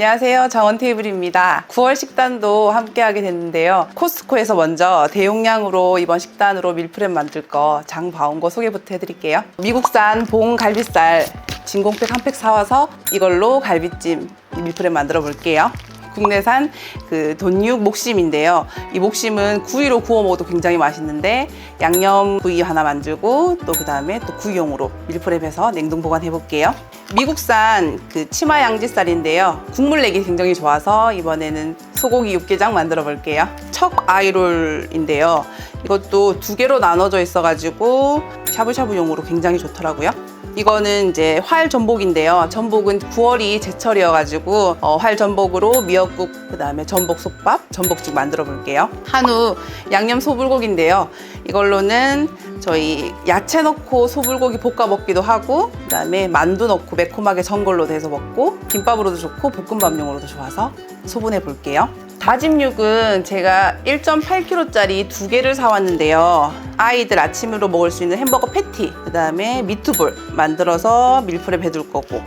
안녕하세요, 정원테이블입니다. 9월 식단도 함께 하게 됐는데요. 코스트코에서 먼저 대용량으로 이번 식단으로 밀프렙 만들 거 장 봐온 거 소개부터 해드릴게요. 미국산 봉 갈비살 진공팩 한 팩 사와서 이걸로 갈비찜 밀프렙 만들어 볼게요. 국내산 그 돈육 목심인데요. 이 목심은 구이로 구워 먹어도 굉장히 맛있는데 양념 구이 하나 만들고 또 그 다음에 또 구이용으로 밀프렙해서 냉동 보관해 볼게요. 미국산 그 치마 양지살인데요. 국물 내기 굉장히 좋아서 이번에는 소고기 육개장 만들어 볼게요. 척 아이롤인데요. 이것도 두 개로 나눠져 있어가지고 샤브샤브용으로 굉장히 좋더라고요. 이거는 이제 활 전복인데요. 전복은 9월이 제철이어가지고 활 전복으로 미역국, 그 다음에 전복 솥밥, 전복죽 만들어 볼게요. 한우 양념 소불고기인데요. 이걸로는 저희 야채 넣고 소불고기 볶아 먹기도 하고, 그 다음에 만두 넣고 매콤하게 전골로 돼서 먹고, 김밥으로도 좋고 볶음밥용으로도 좋아서 소분해 볼게요. 다진 육은 제가 1.8kg짜리 두 개를 사왔는데요. 아이들 아침으로 먹을 수 있는 햄버거 패티, 그 다음에 미트볼 만들어서 밀프렙 해둘 거고,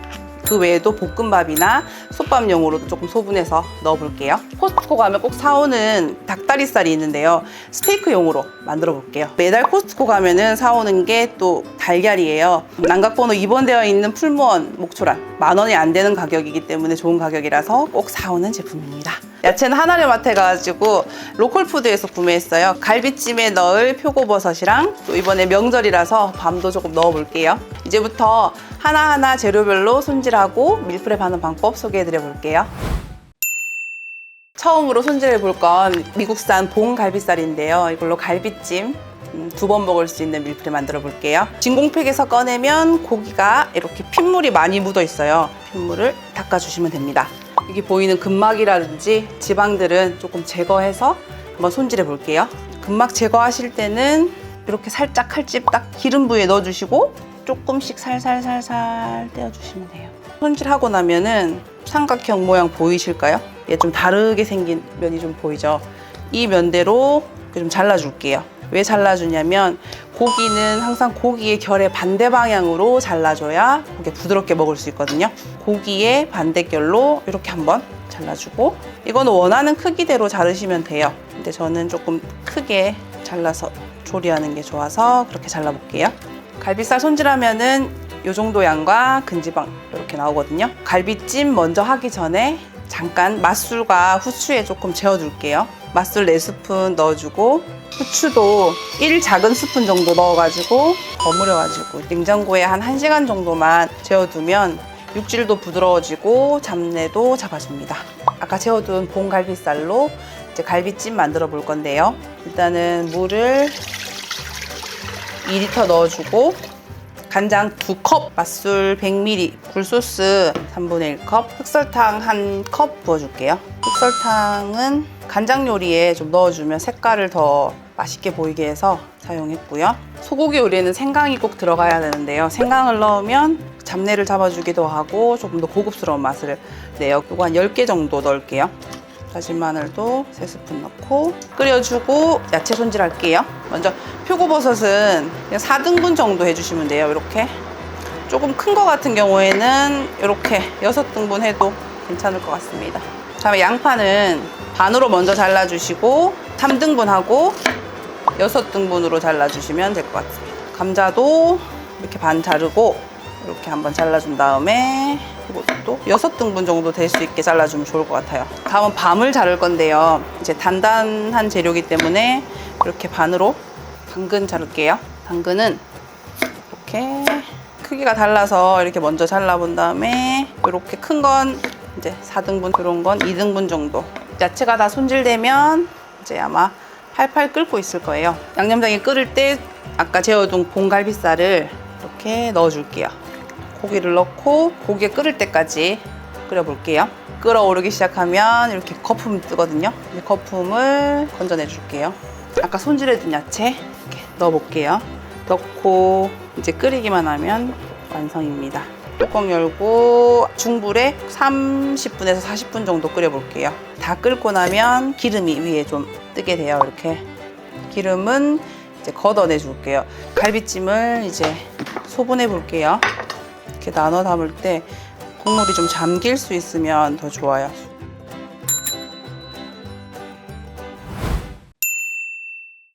그 외에도 볶음밥이나 솥밥용으로도 조금 소분해서 넣어볼게요. 코스트코 가면 꼭 사오는 닭다리살이 있는데요. 스테이크용으로 만들어 볼게요. 매달 코스트코 가면은 사오는 게 또 달걀이에요. 난각번호 2번 되어 있는 풀무원 목초란 10,000원이 안 되는 가격이기 때문에 좋은 가격이라서 꼭 사오는 제품입니다. 야채는 하나를 해가지고 로컬푸드에서 구매했어요. 갈비찜에 넣을 표고버섯이랑 또 이번에 명절이라서 밤도 조금 넣어볼게요. 이제부터 하나하나 재료별로 손질하고 밀프렙 하는 방법 소개해드려 볼게요. 처음으로 손질해 볼 건 미국산 봉 갈비살인데요. 이걸로 갈비찜 2번 먹을 수 있는 밀프렙 만들어 볼게요. 진공팩에서 꺼내면 고기가 이렇게 핏물이 많이 묻어 있어요. 핏물을 닦아주시면 됩니다. 여기 보이는 근막이라든지 지방들은 조금 제거해서 한번 손질해 볼게요. 근막 제거하실 때는 이렇게 살짝 칼집 딱 기름 부위에 넣어주시고 조금씩 살살살살 떼어주시면 돼요. 손질하고 나면은 삼각형 모양 보이실까요? 얘 좀 다르게 생긴 면이 좀 보이죠? 이 면대로 좀 잘라줄게요. 왜 잘라주냐면 고기는 항상 고기의 결의 반대 방향으로 잘라줘야 고기 부드럽게 먹을 수 있거든요. 고기의 반대결로 이렇게 한번 잘라주고, 이거는 원하는 크기대로 자르시면 돼요. 근데 저는 조금 크게 잘라서 조리하는 게 좋아서 그렇게 잘라볼게요. 갈비살 손질하면은 이 정도 양과 근지방 이렇게 나오거든요. 갈비찜 먼저 하기 전에 잠깐 맛술과 후추에 조금 재워둘게요. 맛술 4스푼 넣어주고 후추도 1 작은 스푼 정도 넣어가지고 버무려가지고 냉장고에 한 1시간 정도만 재워두면 육질도 부드러워지고 잡내도 잡아줍니다. 아까 재워둔 봉 갈비살로 이제 갈비찜 만들어 볼 건데요. 일단은 물을 2리터 넣어주고 간장 2컵, 맛술 100ml, 굴소스 3분의 1컵, 흑설탕 1컵 부어줄게요. 흑설탕은 간장 요리에 좀 넣어주면 색깔을 더 맛있게 보이게 해서 사용했고요. 소고기 요리에는 생강이 꼭 들어가야 되는데요. 생강을 넣으면 잡내를 잡아주기도 하고 조금 더 고급스러운 맛을 내요. 이거 한 10개 정도 넣을게요. 다진 마늘도 3스푼 넣고 끓여주고 야채 손질할게요. 먼저 표고버섯은 그냥 4등분 정도 해주시면 돼요. 이렇게 조금 큰 거 같은 경우에는 이렇게 6등분 해도 괜찮을 것 같습니다. 다음에 양파는 반으로 먼저 잘라주시고 3등분 하고 6등분으로 잘라주시면 될 것 같습니다. 감자도 이렇게 반 자르고 이렇게 한번 잘라준 다음에 이것도 6등분 정도 될 수 있게 잘라주면 좋을 것 같아요. 다음은 밤을 자를 건데요. 이제 단단한 재료이기 때문에 이렇게 반으로 당근 자를게요. 당근은 이렇게 크기가 달라서 이렇게 먼저 잘라본 다음에 이렇게 큰 건 이제 4등분, 이런 건 2등분 정도. 야채가 다 손질되면 이제 아마 팔팔 끓고 있을 거예요. 양념장이 끓을 때 아까 재워둔 봉갈비살을 이렇게 넣어줄게요. 고기를 넣고 고기가 끓을 때까지 끓여볼게요. 끓어오르기 시작하면 이렇게 거품 뜨거든요. 이 거품을 건져내 줄게요. 아까 손질해둔 야채 이렇게 넣어볼게요. 넣고 이제 끓이기만 하면 완성입니다. 뚜껑 열고 중불에 30분에서 40분 정도 끓여볼게요. 다 끓고 나면 기름이 위에 좀 뜨게 돼요. 이렇게 기름은 이제 걷어내 줄게요. 갈비찜을 이제 소분해 볼게요. 이렇게 나눠 담을 때 국물이 좀 잠길 수 있으면 더 좋아요.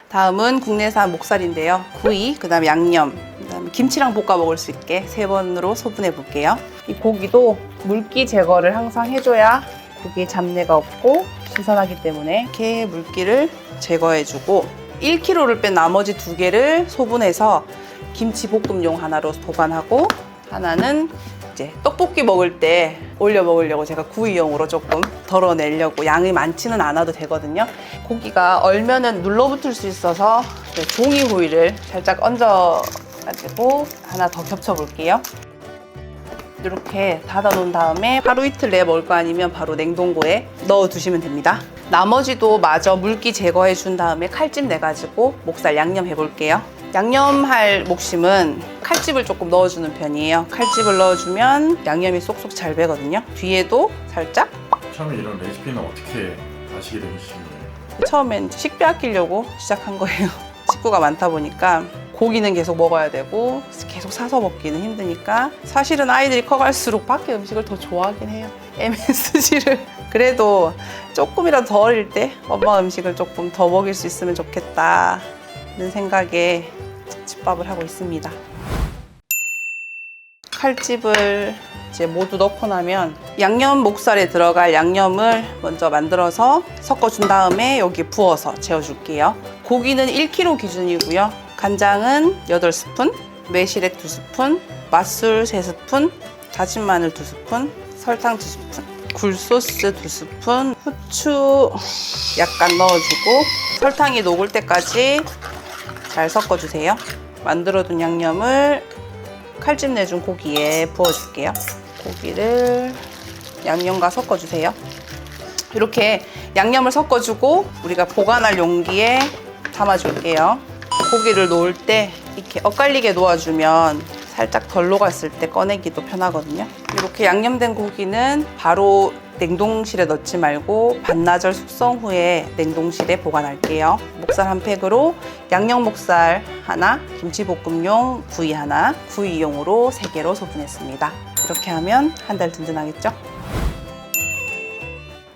다음은 국내산 목살인데요. 구이, 그다음에 양념, 그다음에 김치랑 볶아 먹을 수 있게 3번으로 소분해 볼게요. 이 고기도 물기 제거를 항상 해줘야 고기에 잡내가 없고 신선하기 때문에 이렇게 물기를 제거해주고 1kg를 뺀 나머지 2개를 소분해서 김치볶음용 하나로 보관하고 하나는 이제 떡볶이 먹을 때 올려 먹으려고 제가 구이용으로 조금 덜어내려고 양이 많지는 않아도 되거든요. 고기가 얼면은 눌러붙을 수 있어서 종이 호일을 살짝 얹어가지고 하나 더 겹쳐 볼게요. 이렇게 닫아 놓은 다음에 하루 이틀 내에 먹을 거 아니면 바로 냉동고에 넣어 두시면 됩니다. 나머지도 마저 물기 제거해 준 다음에 칼집 내가지고 목살 양념 해볼게요. 양념할 목심은 칼집을 조금 넣어주는 편이에요. 칼집을 넣어주면 양념이 쏙쏙 잘 배거든요. 뒤에도 살짝. 처음에 이런 레시피는 어떻게 아시게 되신 거예요? 처음엔 식비 아끼려고 시작한 거예요. 식구가 많다 보니까 고기는 계속 먹어야 되고 계속 사서 먹기는 힘드니까 사실은 아이들이 커갈수록 밖에 음식을 더 좋아하긴 해요. MSG를 그래도 조금이라도 더 어릴 때 엄마 음식을 조금 더 먹일 수 있으면 좋겠다는 생각에 집밥을 하고 있습니다. 칼집을 이제 모두 넣고 나면 양념 목살에 들어갈 양념을 먼저 만들어서 섞어준 다음에 여기 부어서 재워줄게요. 고기는 1kg 기준이고요. 간장은 8스푼, 매실액 2스푼, 맛술 3스푼, 다진 마늘 2스푼, 설탕 2스푼, 굴소스 2스푼, 후추 약간 넣어주고 설탕이 녹을 때까지 잘 섞어주세요. 만들어둔 양념을 칼집 내준 고기에 부어줄게요. 고기를 양념과 섞어주세요. 이렇게 양념을 섞어주고 우리가 보관할 용기에 담아줄게요. 고기를 놓을 때 이렇게 엇갈리게 놓아주면 살짝 덜 녹았을 때 꺼내기도 편하거든요. 이렇게 양념된 고기는 바로 냉동실에 넣지 말고 반나절 숙성 후에 냉동실에 보관할게요. 목살 한 팩으로 양념 목살 하나, 김치볶음용 구이 하나, 구이용으로 3개로 소분했습니다. 이렇게 하면 한 달 든든하겠죠?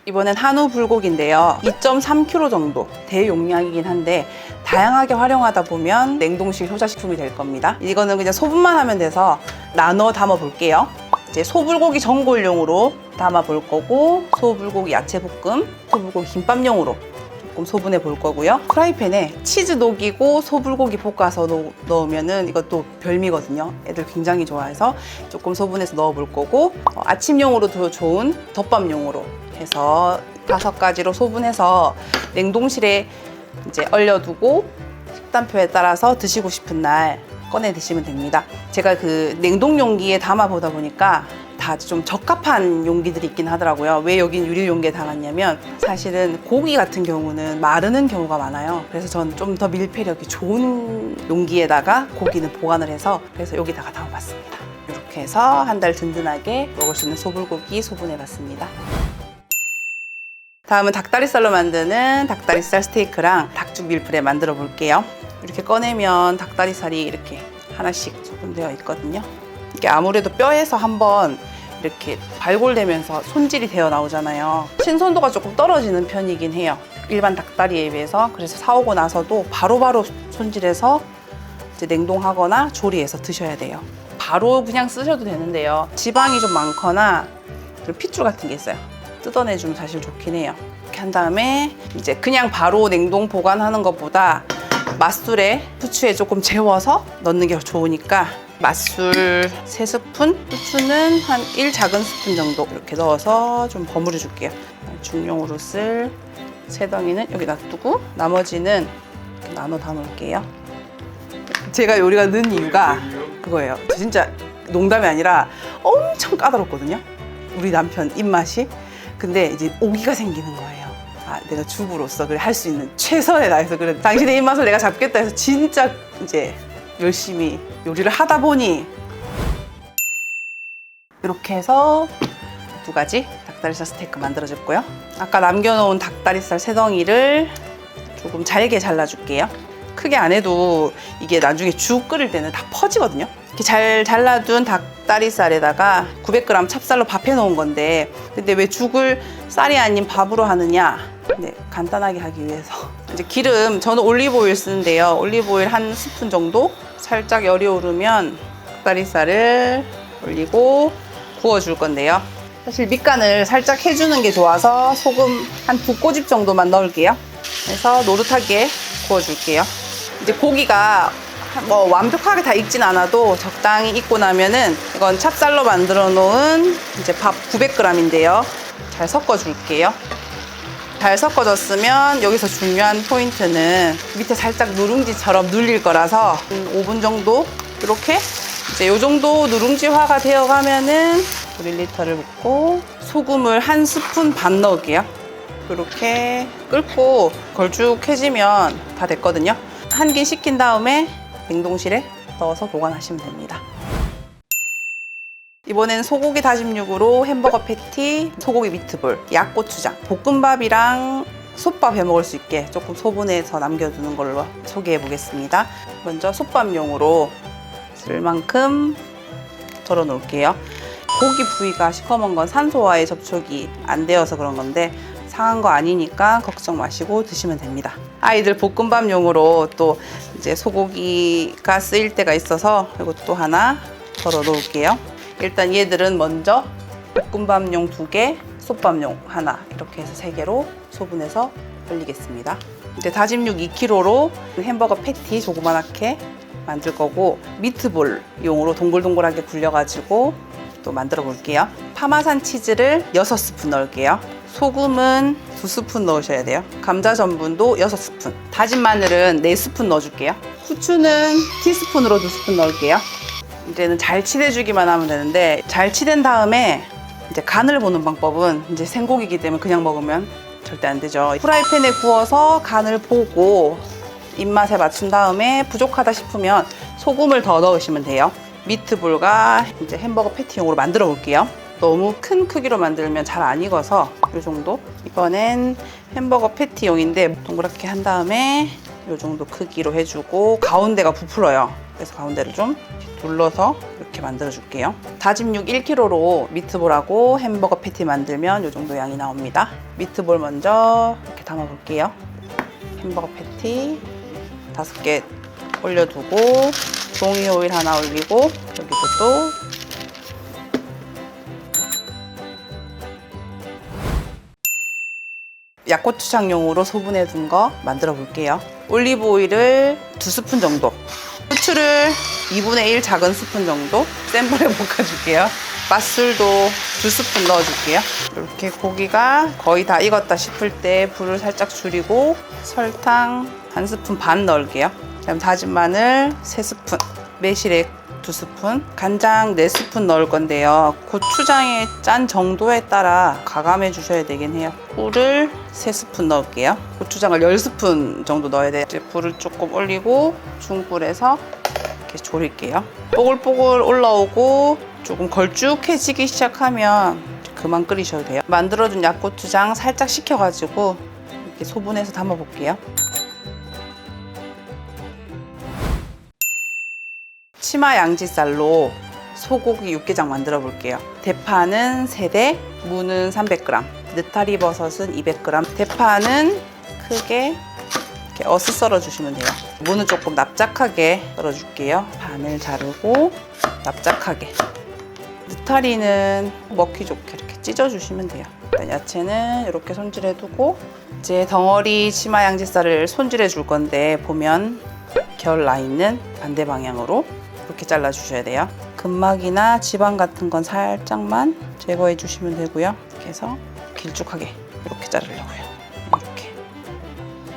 이번엔 한우 불고기인데요. 2.3kg 정도 대용량이긴 한데 다양하게 활용하다 보면 냉동실 효자식품이 될 겁니다. 이거는 그냥 소분만 하면 돼서 나눠 담아 볼게요. 이제 소불고기 전골용으로 담아 볼 거고 소불고기 야채볶음, 소불고기 김밥용으로 조금 소분해 볼 거고요. 프라이팬에 치즈 녹이고 소불고기 볶아서 넣으면은 이것도 별미거든요. 애들 굉장히 좋아해서 조금 소분해서 넣어 볼 거고 아침용으로도 좋은 덮밥용으로 해서 5가지로 소분해서 냉동실에 이제 얼려두고 식단표에 따라서 드시고 싶은 날 꺼내 드시면 됩니다. 제가 그 냉동 용기에 담아 보다 보니까 다 좀 적합한 용기들이 있긴 하더라고요. 왜 여긴 유리 용기에 담았냐면 사실은 고기 같은 경우는 마르는 경우가 많아요. 그래서 저는 좀 더 밀폐력이 좋은 용기에다가 고기는 보관을 해서 그래서 여기다가 담아봤습니다. 이렇게 해서 한 달 든든하게 먹을 수 있는 소불고기 소분해봤습니다. 다음은 닭다리살로 만드는 닭다리살 스테이크랑 닭죽 밀프레 만들어 볼게요. 이렇게 꺼내면 닭다리살이 이렇게 하나씩 소분되어 있거든요. 이게 아무래도 뼈에서 한번 이렇게 발골되면서 손질이 되어 나오잖아요. 신선도가 조금 떨어지는 편이긴 해요. 일반 닭다리에 비해서. 그래서 사오고 나서도 바로바로 손질해서 이제 냉동하거나 조리해서 드셔야 돼요. 바로 그냥 쓰셔도 되는데요. 지방이 좀 많거나 핏줄 같은 게 있어요. 뜯어내주면 사실 좋긴 해요. 이렇게 한 다음에 이제 그냥 바로 냉동 보관하는 것보다 맛술에 후추에 조금 재워서 넣는 게 좋으니까 맛술 3스푼, 후추는 한 1작은 스푼 정도 이렇게 넣어서 좀 버무려 줄게요. 중용으로 쓸 3덩이는 여기 놔두고 나머지는 이렇게 나눠 담을게요. 제가 요리가 는 이유가 그거예요. 진짜 농담이 아니라 엄청 까다롭거든요. 우리 남편 입맛이. 근데 이제 오기가 생기는 거예요. 아, 내가 주부로서 그래 할 수 있는 최선을 다해서 그래 당신의 입맛을 내가 잡겠다 해서 진짜 이제 열심히 요리를 하다 보니 이렇게 해서 2가지 닭다리살 스테이크 만들어줬고요. 아까 남겨놓은 닭다리살 3덩이를 조금 잘게 잘라줄게요. 크게 안 해도 이게 나중에 죽 끓일 때는 다 퍼지거든요. 이렇게 잘 잘라둔 닭다리살에다가 900g 찹쌀로 밥해 놓은 건데, 근데 왜 죽을 쌀이 아닌 밥으로 하느냐? 네, 간단하게 하기 위해서. 이제 기름, 저는 올리브오일 쓰는데요. 올리브오일 한 스푼 정도 살짝 열이 오르면 닭다리살을 올리고 구워줄 건데요. 사실 밑간을 살짝 해주는 게 좋아서 소금 한 2꼬집 정도만 넣을게요. 그래서 노릇하게 구워줄게요. 이제 고기가 뭐 완벽하게 다 익진 않아도 적당히 익고 나면은 이건 찹쌀로 만들어 놓은 이제 밥 900g인데요. 잘 섞어줄게요. 잘 섞어졌으면 여기서 중요한 포인트는 밑에 살짝 누룽지처럼 눌릴 거라서 5분 정도 이렇게 이제 요 정도 누룽지화가 되어 가면은 1리터를 붓고 소금을 한 스푼 반 넣을게요. 이렇게 끓고 걸쭉해지면 다 됐거든요. 한 개 식힌 다음에 냉동실에 넣어서 보관하시면 됩니다. 이번엔 소고기 다짐육으로 햄버거 패티, 소고기 미트볼, 약고추장, 볶음밥이랑 솥밥 해 먹을 수 있게 조금 소분해서 남겨두는 걸로 소개해 보겠습니다. 먼저 솥밥용으로 쓸 만큼 덜어 놓을게요. 고기 부위가 시커먼 건 산소와의 접촉이 안 되어서 그런 건데 상한 거 아니니까 걱정 마시고 드시면 됩니다. 아이들 볶음밥용으로 또 이제 소고기가 쓰일 때가 있어서 이것도 하나 덜어 놓을게요. 일단 얘들은 먼저 볶음밥용 2개, 솥밥용 하나 이렇게 해서 3개로 소분해서 올리겠습니다. 이제 다짐육 2kg로 햄버거 패티 조그맣게 만들 거고 미트볼용으로 동글동글하게 굴려가지고 또 만들어 볼게요. 파마산 치즈를 6스푼 넣을게요. 소금은 2스푼 넣으셔야 돼요. 감자 전분도 6스푼. 다진 마늘은 4스푼 넣어줄게요. 후추는 티스푼으로 2스푼 넣을게요. 이제는 잘 치대주기만 하면 되는데, 잘 치댄 다음에 이제 간을 보는 방법은 이제 생고기이기 때문에 그냥 먹으면 절대 안 되죠. 프라이팬에 구워서 간을 보고 입맛에 맞춘 다음에 부족하다 싶으면 소금을 더 넣으시면 돼요. 미트볼과 이제 햄버거 패티용으로 만들어 볼게요. 너무 큰 크기로 만들면 잘 안 익어서 이 정도. 이번엔 햄버거 패티용인데 동그랗게 한 다음에 이 정도 크기로 해주고 가운데가 부풀어요. 그래서 가운데를 좀 눌러서 이렇게 만들어 줄게요. 다짐육 1kg로 미트볼하고 햄버거 패티 만들면 이 정도 양이 나옵니다. 미트볼 먼저 이렇게 담아 볼게요. 햄버거 패티 5개 올려두고 종이 오일 하나 올리고 여기도 또 약고추장용으로 소분해 둔 거 만들어 볼게요. 올리브 오일을 2스푼 정도, 후추를 2분의 1 작은 스푼 정도 센 불에 볶아줄게요. 맛술도 2스푼 넣어줄게요. 이렇게 고기가 거의 다 익었다 싶을 때 불을 살짝 줄이고 설탕 1스푼 반 넣을게요. 그다음 다진 마늘 3스푼, 매실액 2스푼, 간장 4스푼 넣을 건데요. 고추장의 짠 정도에 따라 가감해 주셔야 되긴 해요. 꿀을 3스푼 넣을게요. 고추장을 10스푼 정도 넣어야 돼요. 이제 불을 조금 올리고 중불에서 이렇게 졸일게요. 뽀글뽀글 올라오고 조금 걸쭉해지기 시작하면 그만 끓이셔도 돼요. 만들어둔 약고추장 살짝 식혀가지고 이렇게 소분해서 담아 볼게요. 치마 양지살로 소고기 육개장 만들어 볼게요. 대파는 3대, 무는 300g, 느타리 버섯은 200g. 대파는 크게 이렇게 어슷 썰어 주시면 돼요. 무는 조금 납작하게 썰어 줄게요. 반을 자르고 납작하게. 느타리는 먹기 좋게 이렇게 찢어 주시면 돼요. 일단 야채는 이렇게 손질해 두고 이제 덩어리 치마 양지살을 손질해 줄 건데 보면 결 나 있는 반대 방향으로 이렇게 잘라 주셔야 돼요. 근막이나 지방 같은 건 살짝만 제거해 주시면 되고요. 이렇게 해서 길쭉하게 이렇게 자르려고요. 이렇게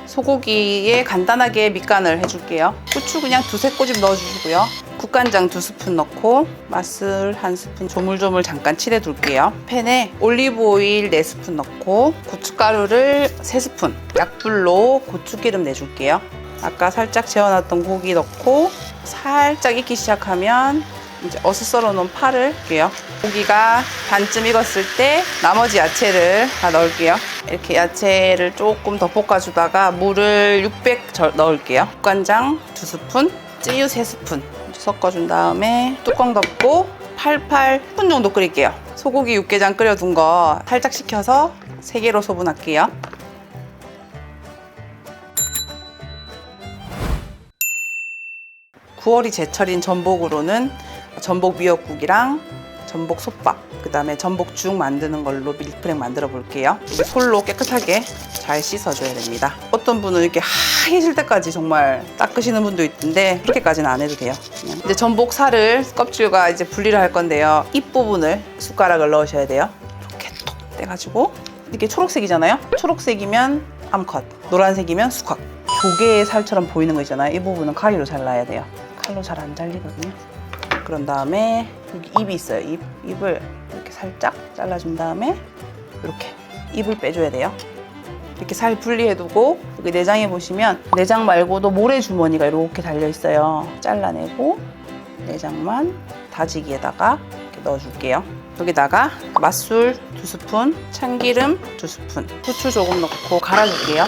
소고기에 간단하게 밑간을 해줄게요. 후추 그냥 2-3꼬집 넣어주시고요. 국간장 2스푼 넣고 맛술 1스푼 조물조물 잠깐 칠해 둘게요. 팬에 올리브 오일 4스푼 넣고 고춧가루를 3스푼, 약불로 고추기름 내줄게요. 아까 살짝 재워놨던 고기 넣고 살짝 익기 시작하면 이제 어슷 썰어 놓은 파를 넣을게요. 고기가 반쯤 익었을 때 나머지 야채를 다 넣을게요. 이렇게 야채를 조금 더 볶아주다가 물을 600 넣을게요. 국간장 2스푼, 찌유 3스푼 섞어준 다음에 뚜껑 덮고 88분 정도 끓일게요. 소고기 육개장 끓여둔 거 살짝 식혀서 3개로 소분할게요. (9월이) 제철인 전복으로는 전복 미역국이랑 전복 솥밥, 그 다음에 전복죽 만드는 걸로 밀프렙 만들어 볼게요. 솔로 깨끗하게 잘 씻어줘야 됩니다. 어떤 분은 이렇게 하얘질 때까지 정말 닦으시는 분도 있던데 그렇게까지는 안 해도 돼요. 그냥. 이제 전복 살을 껍질과 이제 분리를 할 건데요. 잎 부분을 숟가락을 넣으셔야 돼요. 이렇게 톡 떼가지고 이렇게 초록색이잖아요. 초록색이면 암컷, 노란색이면 수컷. 조개의 살처럼 보이는 거 있잖아요. 이 부분은 가위로 잘라야 돼요. 칼로 잘 안 잘리거든요. 그런 다음에 여기 잎이 있어요. 잎을 이렇게 살짝 잘라준 다음에 이렇게 잎을 빼줘야 돼요. 이렇게 살 분리해두고 여기 내장에 보시면 내장 말고도 모래주머니가 이렇게 달려있어요. 잘라내고 내장만 다지기에다가 이렇게 넣어줄게요. 여기다가 맛술 2스푼, 참기름 2스푼, 후추 조금 넣고 갈아줄게요.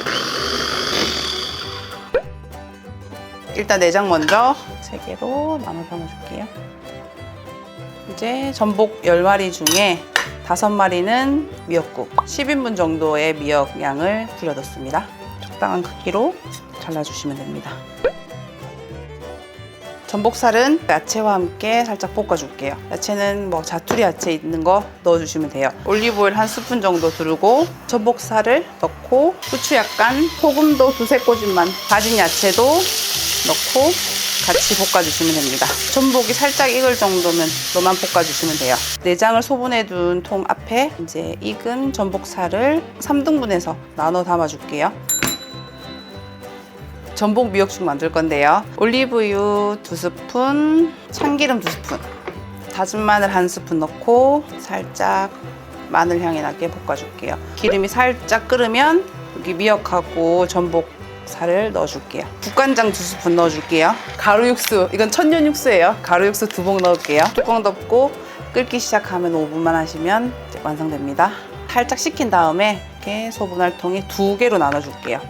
일단 내장 먼저 3개로 나눠 담아줄게요. 이제 전복 10마리 중에 5마리는 미역국, 10인분 정도의 미역 양을 불려 넣습니다. 적당한 크기로 잘라주시면 됩니다. 전복살은 야채와 함께 살짝 볶아줄게요. 야채는 뭐 자투리 야채 있는 거 넣어주시면 돼요. 올리브오일 1스푼 정도 두르고 전복살을 넣고 후추 약간, 소금도 2-3꼬집만, 다진 야채도 넣고 같이 볶아주시면 됩니다. 전복이 살짝 익을 정도만 볶아주시면 돼요. 내장을 소분해 둔 통 앞에 이제 익은 전복살을 3등분해서 나눠 담아줄게요. 전복 미역죽 만들 건데요. 올리브유 2스푼, 참기름 2스푼, 다진 마늘 1스푼 넣고 살짝 마늘 향이 나게 볶아줄게요. 기름이 살짝 끓으면 여기 미역하고 전복 살을 넣어줄게요. 국간장 2스푼 넣어줄게요. 가루 육수, 이건 천년 육수예요. 가루 육수 2봉 넣을게요. 뚜껑 덮고 끓기 시작하면 5분만 하시면 이제 완성됩니다. 살짝 식힌 다음에 이렇게 소분할 통에 2개로 나눠줄게요.